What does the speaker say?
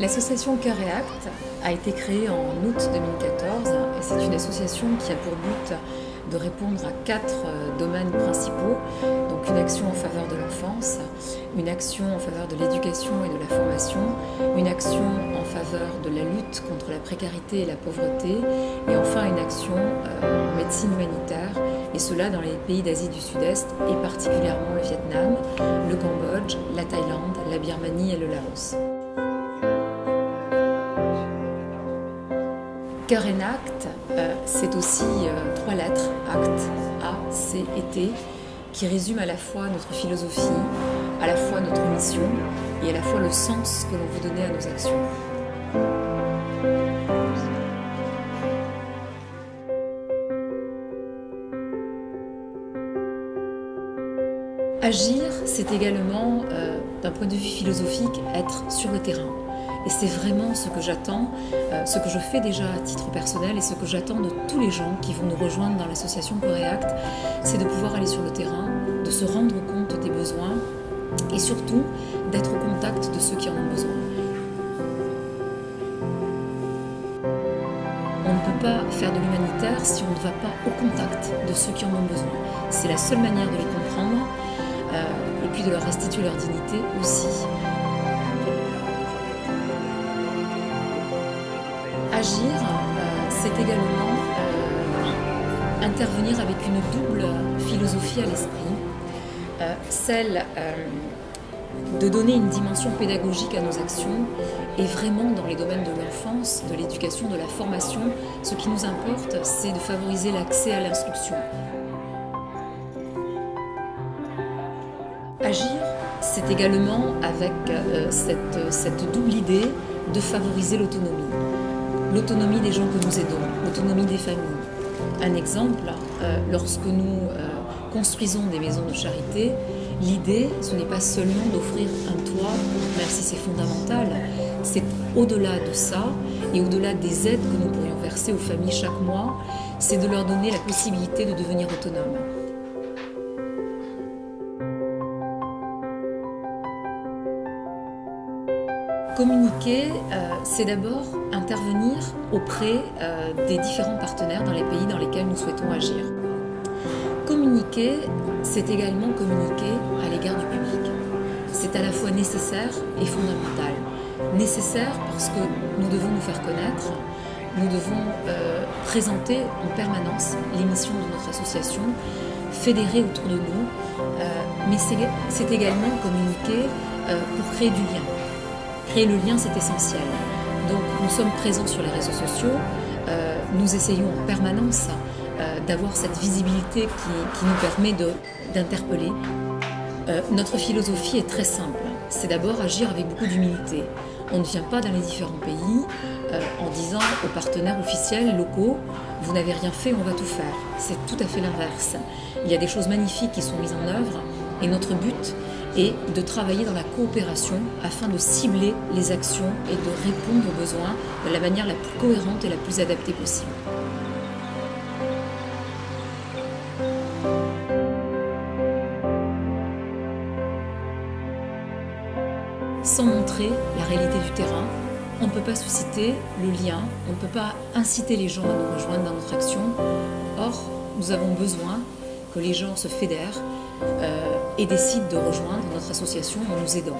L'association Cœur et Actes a été créée en août 2014 et c'est une association qui a pour but de répondre à 4 domaines principaux. Donc une action en faveur de l'enfance, une action en faveur de l'éducation et de la formation, une action en faveur de la lutte contre la précarité et la pauvreté et enfin une action en médecine humanitaire, et cela dans les pays d'Asie du Sud-Est et particulièrement le Vietnam, le Cambodge, la Thaïlande, la Birmanie et le Laos. Cœur et Actes, c'est aussi 3 lettres, acte, A, C et T, qui résument à la fois notre philosophie, à la fois notre mission et à la fois le sens que l'on veut donner à nos actions. Agir, c'est également, d'un point de vue philosophique, être sur le terrain. Et c'est vraiment ce que j'attends, ce que je fais déjà à titre personnel et ce que j'attends de tous les gens qui vont nous rejoindre dans l'association Cœur et Actes, c'est de pouvoir aller sur le terrain, de se rendre compte des besoins et surtout d'être au contact de ceux qui en ont besoin. On ne peut pas faire de l'humanitaire si on ne va pas au contact de ceux qui en ont besoin. C'est la seule manière de les comprendre et puis de leur restituer leur dignité aussi. Agir, c'est également intervenir avec une double philosophie à l'esprit, celle de donner une dimension pédagogique à nos actions et vraiment dans les domaines de l'enfance, de l'éducation, de la formation, ce qui nous importe, c'est de favoriser l'accès à l'instruction. Agir, c'est également avec cette double idée de favoriser l'autonomie. L'autonomie des gens que nous aidons, l'autonomie des familles. Un exemple, lorsque nous construisons des maisons de charité, l'idée, ce n'est pas seulement d'offrir un toit, même si c'est fondamental, c'est au-delà de ça, et au-delà des aides que nous pourrions verser aux familles chaque mois, c'est de leur donner la possibilité de devenir autonomes. Communiquer, c'est d'abord intervenir auprès des différents partenaires dans les pays dans lesquels nous souhaitons agir. Communiquer, c'est également communiquer à l'égard du public. C'est à la fois nécessaire et fondamental. Nécessaire parce que nous devons nous faire connaître, nous devons présenter en permanence les missions de notre association, fédérer autour de nous, mais c'est également communiquer pour créer du lien. Créer le lien, c'est essentiel. Donc nous sommes présents sur les réseaux sociaux, nous essayons en permanence d'avoir cette visibilité qui nous permet d'interpeller. Notre philosophie est très simple, c'est d'abord agir avec beaucoup d'humilité. On ne vient pas dans les différents pays en disant aux partenaires officiels locaux « vous n'avez rien fait, on va tout faire ». C'est tout à fait l'inverse. Il y a des choses magnifiques qui sont mises en œuvre et notre but est de travailler dans la coopération afin de cibler les actions et de répondre aux besoins de la manière la plus cohérente et la plus adaptée possible. Sans montrer la réalité du terrain, on ne peut pas susciter le lien, on ne peut pas inciter les gens à nous rejoindre dans notre action. Or, nous avons besoin que les gens se fédèrent et décident de rejoindre notre association en nous aidant.